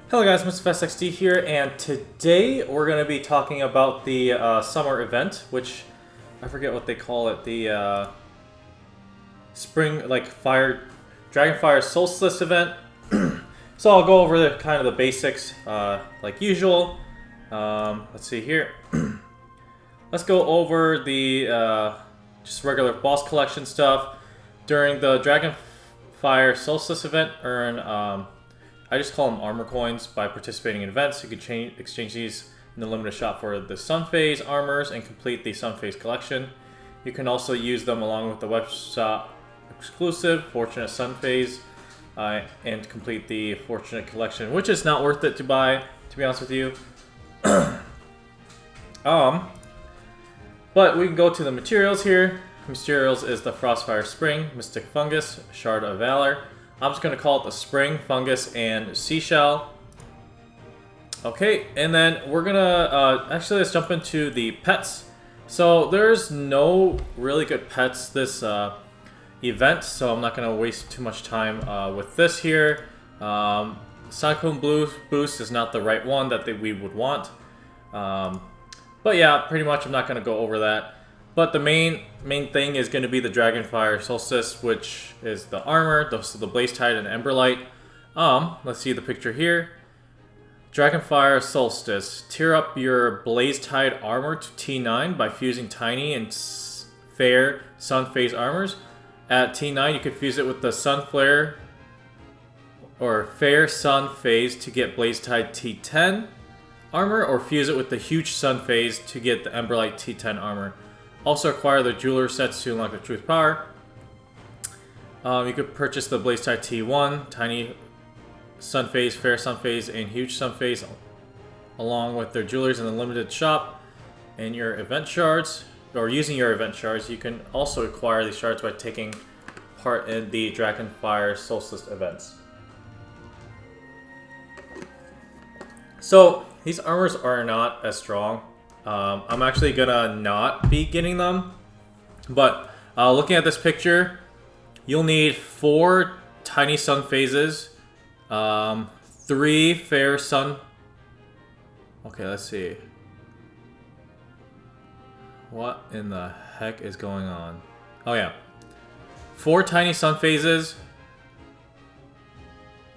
Hello guys, MrtwofasXD here, and today we're going to be talking about the summer event, which I forget what they call it, the spring, Dragonfire Solstice event. So I'll go over kind of the basics like usual. Let's see here. Let's go over the just regular boss collection stuff. During the Dragonfire Solstice event, earn I just call them armor coins by participating in events. You can exchange these in the limited shop for the Sun Phase armors and complete the Sun Phase collection. You can also use them along with the web shop exclusive Fortunate Sun Phase and complete the Fortunate collection, which is not worth it to buy, to be honest with you. But we can go to the materials here. Materials is the Frostfire Spring, Mystic Fungus, Shard of Valor. I'm just going to call it the Spring, Fungus, and Seashell. Okay, and then we're going to... actually, let's jump into the pets. So, there's no really good pets this event, so I'm not going to waste too much time with this here. Cyclone Boost is not the right one that we would want. But yeah, pretty much I'm not going to go over that. But the main thing is going to be the Dragonfire Solstice, which is the armor, the Blaze Tide and Emberlight. Let's see the picture here. Dragonfire Solstice. Tier up your Blaze Tide armor to T9 by fusing Tiny and Fair Sun Phase armors. At T9, you can fuse it with the Sun Flare or Fair Sun Phase to get Blaze Tide T10 armor, or fuse it with the Huge Sun Phase to get the Emberlight T10 armor. Also acquire the Jeweler sets to unlock the Truth Power. You could purchase the Blaze Tide T1, Tiny Sun Phase, Fair Sun Phase, and Huge Sun Phase, along with their jewelers in the limited shop and your event shards, or using your event shards. You can also acquire these shards by taking part in the Dragonfire Solstice events. So these armors are not as strong. I'm actually gonna not be getting them, but looking at this picture, you'll need 4 Tiny Sun Phases, 3 Fair Sun. Okay, let's see. What in the heck is going on? Oh yeah, 4 Tiny Sun Phases,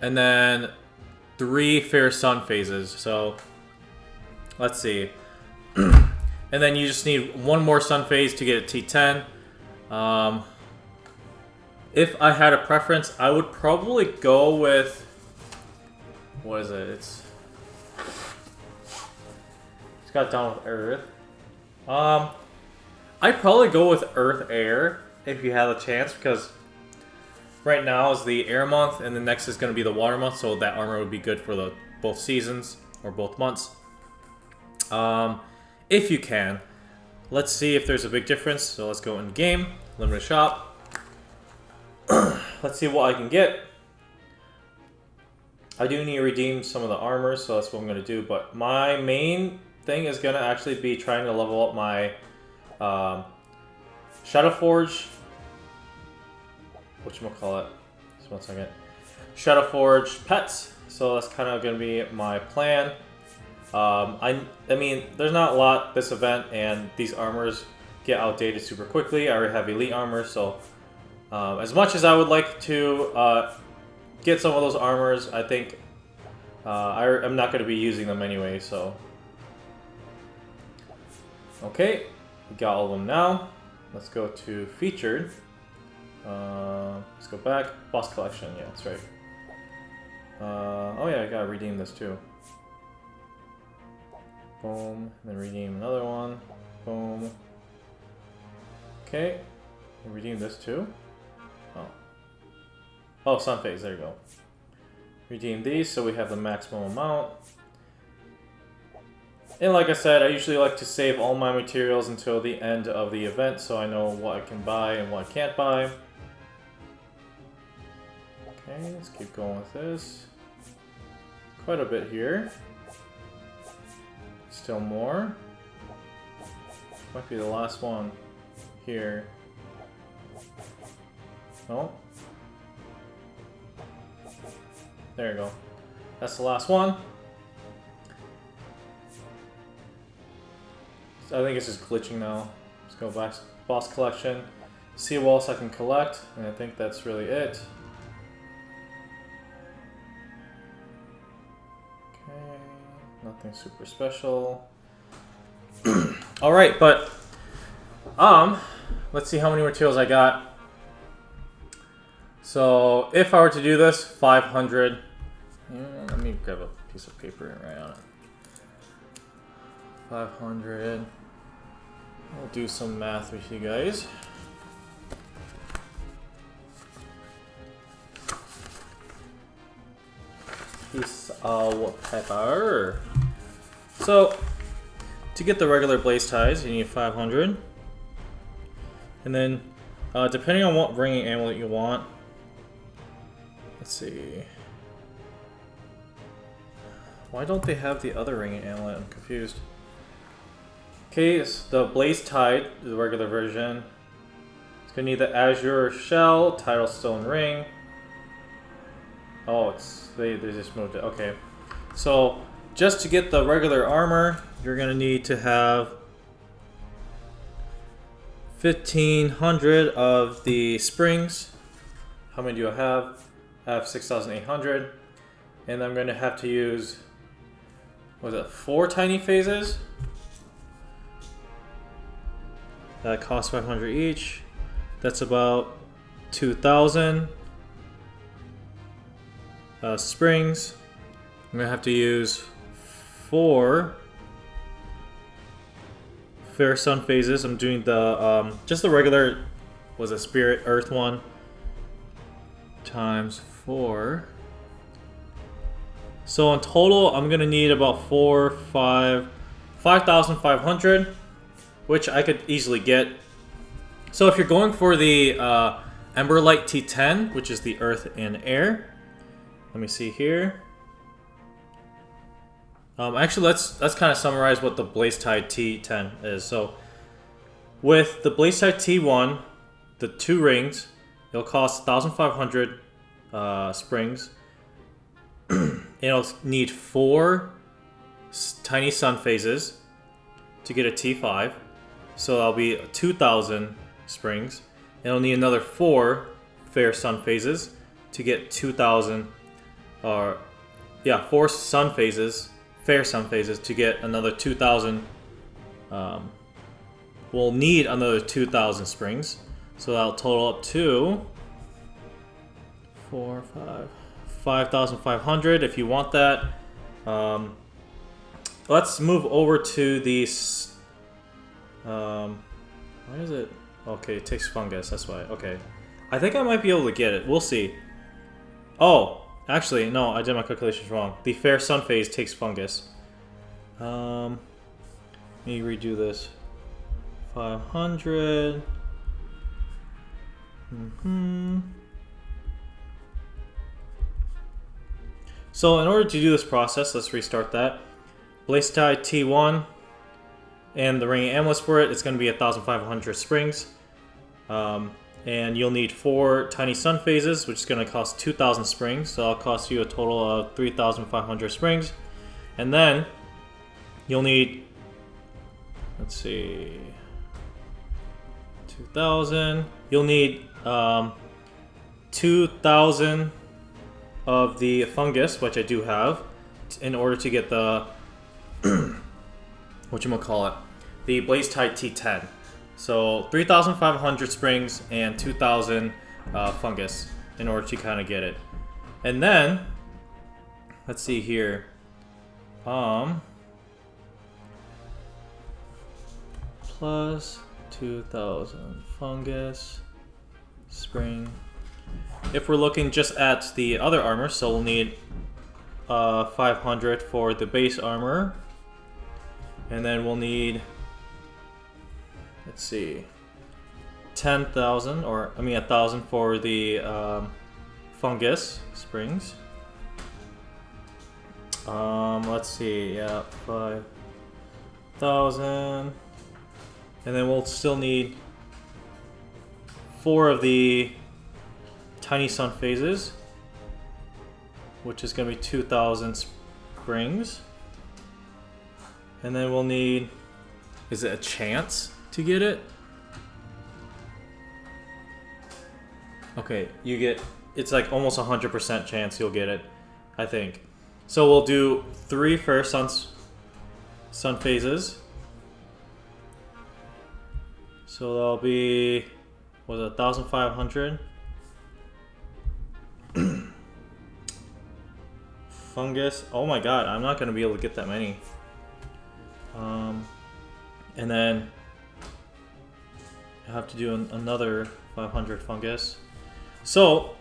and then 3 Fair Sun Phases. So let's see. And then you just need 1 more Sun Phase to get a T10. If I had a preference, I would probably go with... What is it? It's got down with Earth. I'd probably go with Earth Air if you have a chance, because right now is the Air month, and the next is going to be the Water month, so that armor would be good for both seasons, or both months. If you can. Let's see if there's a big difference. So let's go in game, limited shop. Let's see what I can get. I do need to redeem some of the armors, so that's what I'm going to do. But my main thing is going to actually be trying to level up my Shadowforge. Whatchamacallit? Just 1 second. Shadowforge pets. So that's kind of going to be my plan. I mean, there's not a lot this event, and these armors get outdated super quickly. I already have elite armor, so as much as I would like to get some of those armors, I think I'm not going to be using them anyway, so... Okay, we got all of them now. Let's go to featured. Let's go back. Boss collection, yeah, that's right. Oh yeah, I gotta redeem this too. Boom, and then redeem another one. Boom. Okay, and redeem this too. Oh, Sun Phase, there you go. Redeem these so we have the maximum amount. And like I said, I usually like to save all my materials until the end of the event so I know what I can buy and what I can't buy. Okay, let's keep going with this. Quite a bit here. Still more. Might be the last one here. Oh. There you go. that's the last one. So I think it's just glitching now. Let's go back to boss collection, see what else I can collect, and I think that's really it. Okay, nothing super special. All right, but let's see how many materials I got. So if I were to do this, 500. Let me grab a piece of paper and write on it. 500. We'll do some math with you guys. Piece of paper. So to get the regular blaze ties, you need 500. And then, depending on what ringing amulet you want, let's see. Why don't they have the other ringing amulet? I'm confused. Okay, so the blaze tide, the regular version. It's gonna need the azure shell, tidal stone ring. Oh, they just moved it. Okay, so just to get the regular armor, you're gonna need to have 1,500 of the springs. How many do I have? I have 6,800. And I'm gonna have to use, what was it, 4 tiny phases? That costs 500 each. That's about 2,000 springs. I'm gonna have to use 4 fair sun phases. I'm doing the just the regular, was a spirit earth one, times 4. So in total, I'm gonna need about 5,500, which I could easily get. So if you're going for the Emberlight T10, which is the earth and air, let me see here. Actually, let's kind of summarize what the Blaze Tide T10 is. So with the Blaze Tide T1, the 2 rings, it'll cost 1,500 springs. It'll need 4 tiny sun phases to get a T5. So that'll be 2,000 springs. It'll need another 4 fair sun phases to get 2,000, or yeah, 4 sun phases, fair sun phases to get another 2,000. We'll need another 2,000 springs. So that'll total up to 5,500 if you want that. Let's move over to the. Why is it? Okay, it takes fungus. That's why. Okay, I think I might be able to get it. We'll see. Oh, actually, no, I did my calculations wrong. The fair sun phase takes fungus. Let me redo this. 500. So in order to do this process, let's restart that. Blaze Tide T1 and the ringing amulets for it, it's going to be 1,500 springs. And you'll need 4 tiny sun phases, which is going to cost 2,000 springs. So it'll cost you a total of 3,500 springs. And then you'll need, let's see, 2,000. You'll need 2,000 of the fungus, which I do have, in order to get the whatchamacallit, the Blaze Tide T10. So 3,500 springs and 2,000 fungus in order to kind of get it. And then let's see here. Plus 2,000 fungus, spring. If we're looking just at the other armor, so we'll need 500 for the base armor. And then we'll need, let's see, 10,000, or I mean 1,000 for the fungus springs. Let's see, yeah, 5,000. And then we'll still need 4 of the tiny sun phases. which is going to be 2,000 springs. And then we'll need, is it a chance to get it? Okay, you get, it's like almost 100% chance you'll get it, I think. So we'll do 3 first sun phases. So that'll be, what was it, 1,500? Fungus, oh my god, I'm not going to be able to get that many. And then I have to do another 500 fungus. So,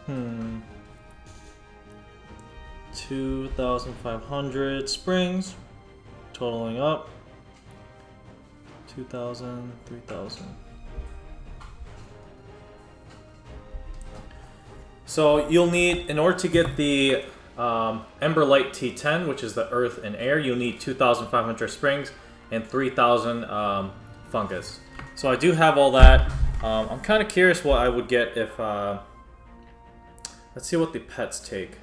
2,500 springs, totaling up 2,000, 3,000. So you'll need, in order to get the Ember Light T10, which is the earth and air, you'll need 2,500 springs and 3,000 fungus. So I do have all that. I'm kind of curious what I would get if, let's see what the pets take.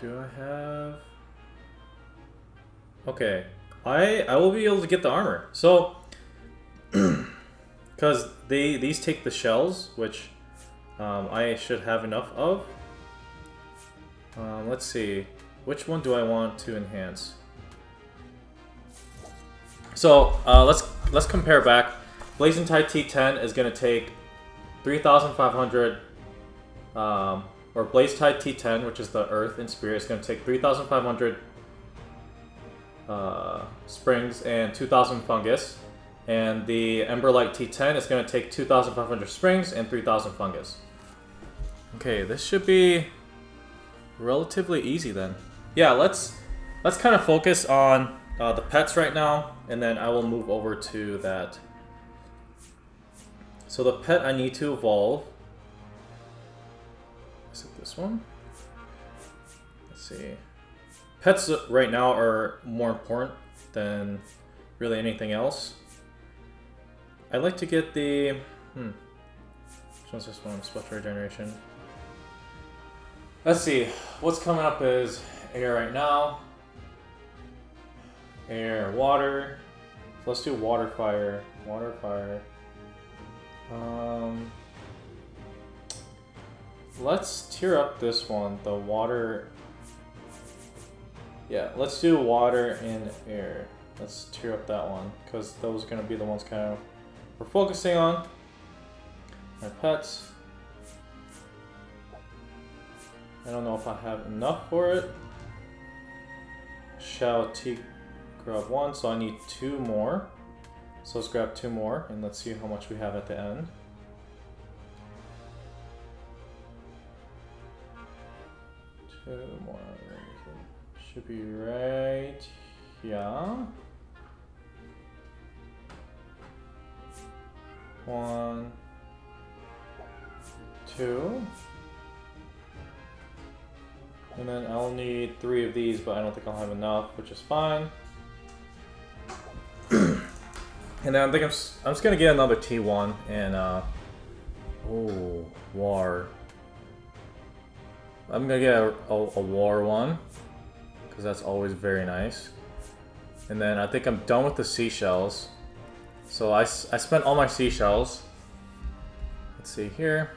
Do I have, okay, I will be able to get the armor. So, because these take the shells, which I should have enough of. Let's see, which one do I want to enhance? So let's compare back. Blazing Tide T10 is going to take 3,500, or Blaze Tide T10, which is the Earth and Spirit, is going to take 3,500 springs and 2,000 fungus. And the Emberlight T10 is going to take 2,500 springs and 3,000 fungus. Okay, this should be relatively easy then. Yeah, let's kind of focus on the pets right now, and then I will move over to that. So the pet I need to evolve, is it this one? Let's see. Pets right now are more important than really anything else. I'd like to get the, which one's this one? Special Regeneration. Let's see, what's coming up is air right now. Air, water. So let's do water, fire. Water, fire. Let's tier up this one, the water. Yeah, let's do water and air. Let's tier up that one, because those are going to be the ones kind of we're focusing on. My pets. I don't know if I have enough for it. Shall T grab 1, so I need 2 more. So let's grab 2 more and let's see how much we have at the end. Two more. Should be right here. 1, 2. And then I'll need 3 of these, but I don't think I'll have enough, which is fine. And then I think I'm just gonna get another T1 and oh, war. I'm gonna get a war one, because that's always very nice. And then I think I'm done with the seashells. So I spent all my seashells. Let's see here.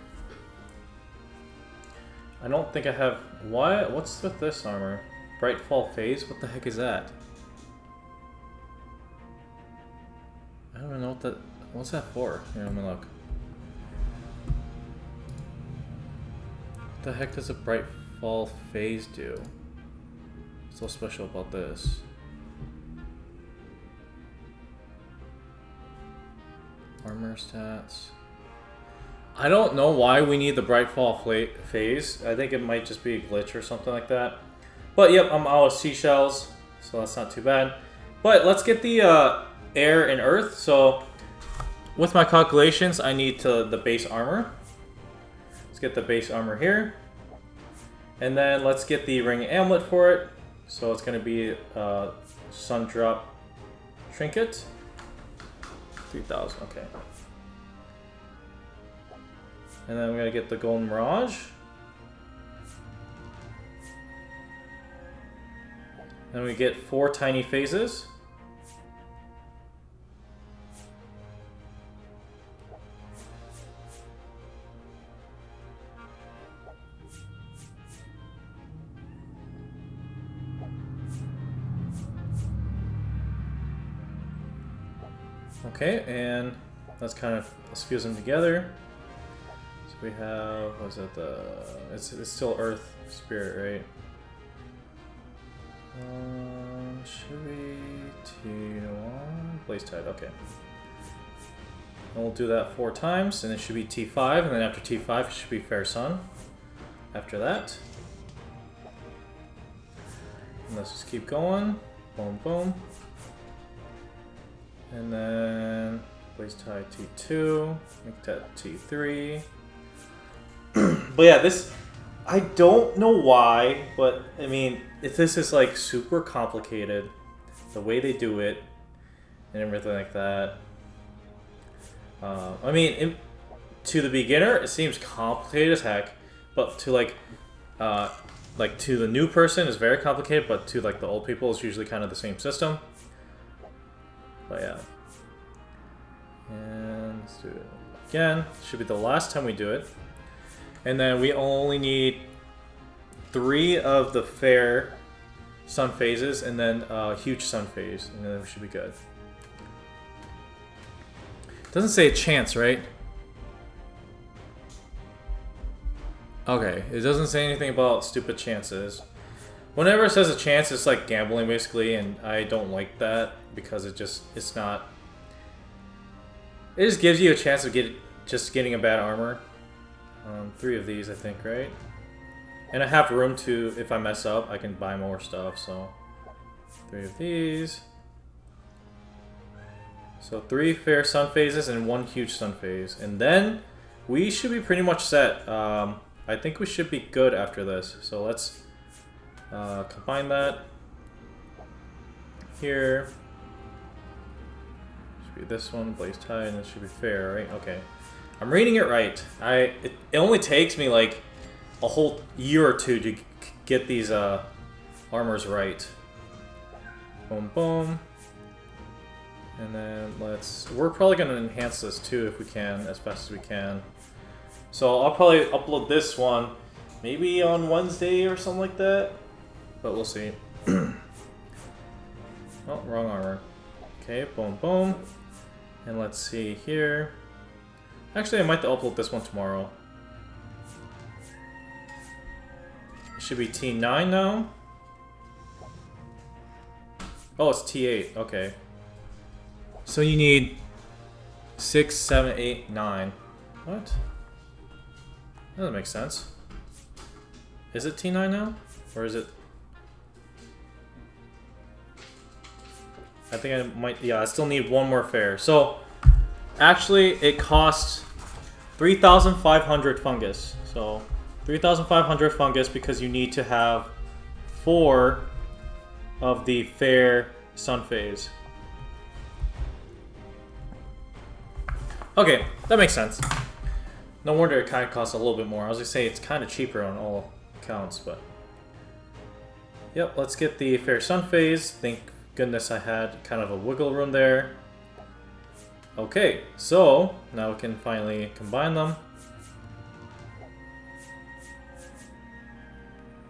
I don't think I have, what's with this armor? Brightfall Phase? What the heck is that? I don't even know what's that for? Here, let me look. What the heck does a Brightfall Phase do? What's so special about this? Armor stats. I don't know why we need the Brightfall Phase. I think it might just be a glitch or something like that. But yep, I'm out of seashells, so that's not too bad. But let's get the air and earth. So with my calculations, I need the base armor. Let's get the base armor here. And then let's get the ring amulet for it. So it's going to be Sun Drop Trinket. 3,000, okay. And then we're gonna get the Golden Mirage. Then we get 4 tiny phases. Okay, and let's let's fuse them together. So we have, what is it, it's still Earth Spirit, right? Should we T1? Blaze Tide, okay. And we'll do that 4 times, and it should be T5, and then after T5 it should be Fair Sun. After that. And let's just keep going. Boom, boom. And then Blaze Tide T2, make that T3. But yeah, this, I don't know why, but I mean, if this is like super complicated, the way they do it and everything like that. I mean, to the beginner, it seems complicated as heck, but to like to the new person, it's very complicated, but to like the old people, it's usually kind of the same system. But yeah. And let's do it again. Should be the last time we do it. And then we only need 3 of the fair sun phases and then a huge sun phase. And then we should be good. It doesn't say a chance, right? Okay, it doesn't say anything about stupid chances. Whenever it says a chance, it's like gambling basically, and I don't like that because it's not. It just gives you a chance of getting a bad armor. 3 of these, I think, right? And I have room to, if I mess up, I can buy more stuff. So 3 of these. So 3 fair sun phases and 1 huge sun phase, and then we should be pretty much set. I think we should be good after this. So let's combine that here. Should be this one, Blaze Tide, and it should be fair, right? Okay, I'm reading it right. It only takes me like a whole year or 2 to get these armors right. Boom, boom. And then we're probably gonna enhance this too if we can, as fast as we can. So I'll probably upload this one maybe on Wednesday or something like that, but we'll see. Oh, wrong armor. Okay, boom, boom. And let's see here. Actually, I might upload this one tomorrow. It should be T9 now. Oh, it's T8. Okay. So you need 6, 7, 8, 9. What? That doesn't make sense. Is it T9 now? Or is it... I think I might... Yeah, I still need 1 more fair. So, actually, it costs 3,500 fungus. So, 3,500 fungus because you need to have 4 of the fair sun phase. Okay, that makes sense. No wonder it kind of costs a little bit more. I was gonna say it's kind of cheaper on all accounts, but... Yep, let's get the fair sun phase. Thank goodness I had kind of a wiggle room there. Okay, so now we can finally combine them.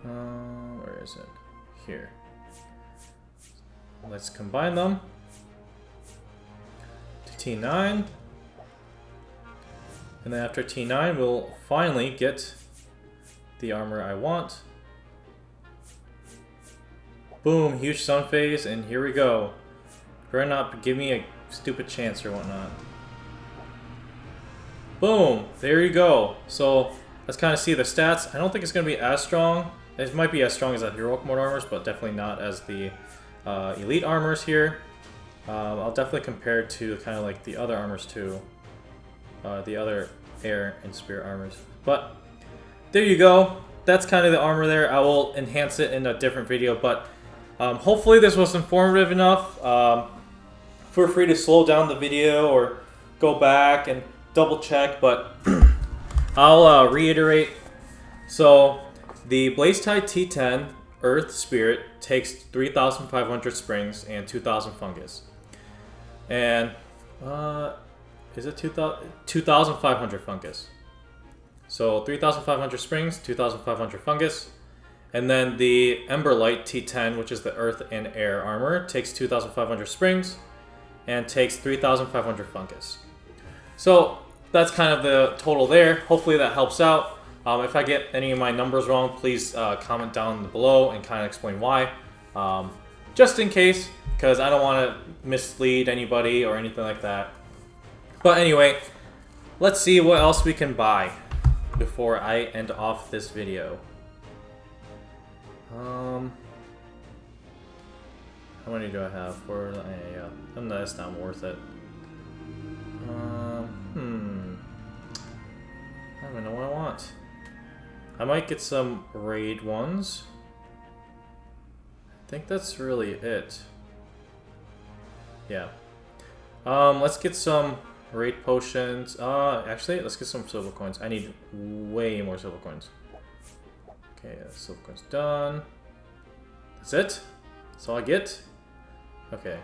Where is it? Here. Let's combine them to T9. And then after T9, we'll finally get the armor I want. Boom, huge sun phase, and here we go. Better not give me a stupid chance or whatnot. Boom, there you go. So let's kind of see the stats. I don't think it's going to be as strong. It might be as strong as the heroic mode armors, but definitely not as the elite armors here. I'll definitely compare it to kind of like the other armors too. The other air and spirit armors. But there you go. That's kind of the armor there. I will enhance it in a different video, but hopefully this was informative enough. Feel free to slow down the video or go back and double check, but I'll reiterate. So the Blaze Tide T10 Earth Spirit takes 3,500 springs and 2,000 fungus. And is it 2,500 fungus? So 3,500 springs, 2,500 fungus. And then the Emberlight T10, which is the Earth and Air armor, takes 2,500 springs and takes 3,500 fungus. So that's kind of the total there. Hopefully that helps out. If I get any of my numbers wrong, please comment down below and kind of explain why. Just in case, because I don't want to mislead anybody or anything like that. But anyway, let's see what else we can buy before I end off this video. How many do I have for? Yeah, that's not worth it. I don't even know what I want. I might get some raid ones. I think that's really it. Yeah. Let's get some raid potions. Actually, let's get some silver coins. I need way more silver coins. Okay, silver coins done. That's it? That's all I get? Okay.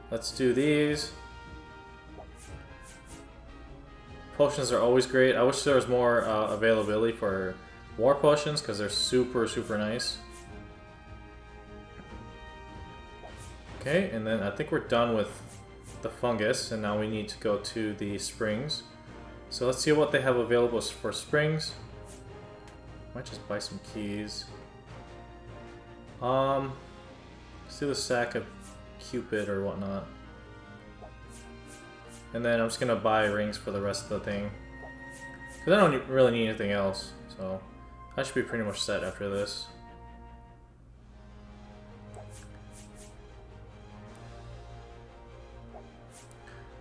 Let's do these. Potions are always great. I wish there was more availability for war potions because they're super, super nice. Okay, and then I think we're done with the fungus, and now we need to go to the springs. So let's see what they have available for springs. Might just buy some keys. Let's do the sack of Cupid or whatnot. And then I'm just gonna buy rings for the rest of the thing. Because I don't really need anything else, so I should be pretty much set after this.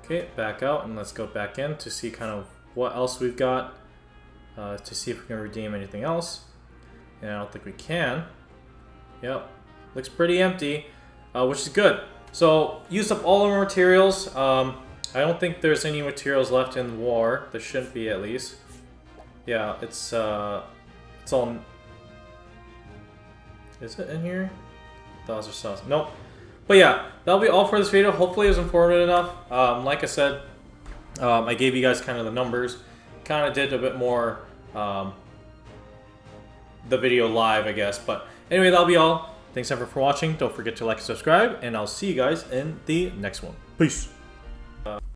Okay, back out and let's go back in to see kind of what else we've got. To see if we can redeem anything else. And I don't think we can. Yep, looks pretty empty, which is good. So, used up all of our materials. I don't think there's any materials left in war. There shouldn't be, at least. Yeah, it's all... Is it in here? Thoughts or sauce? Nope. But yeah, that'll be all for this video. Hopefully it was informative enough. Like I said, I gave you guys kind of the numbers. Kind of did a bit more the video live, I guess. But anyway, that'll be all. Thanks ever for watching. Don't forget to like and subscribe, and I'll see you guys in the next one. Peace.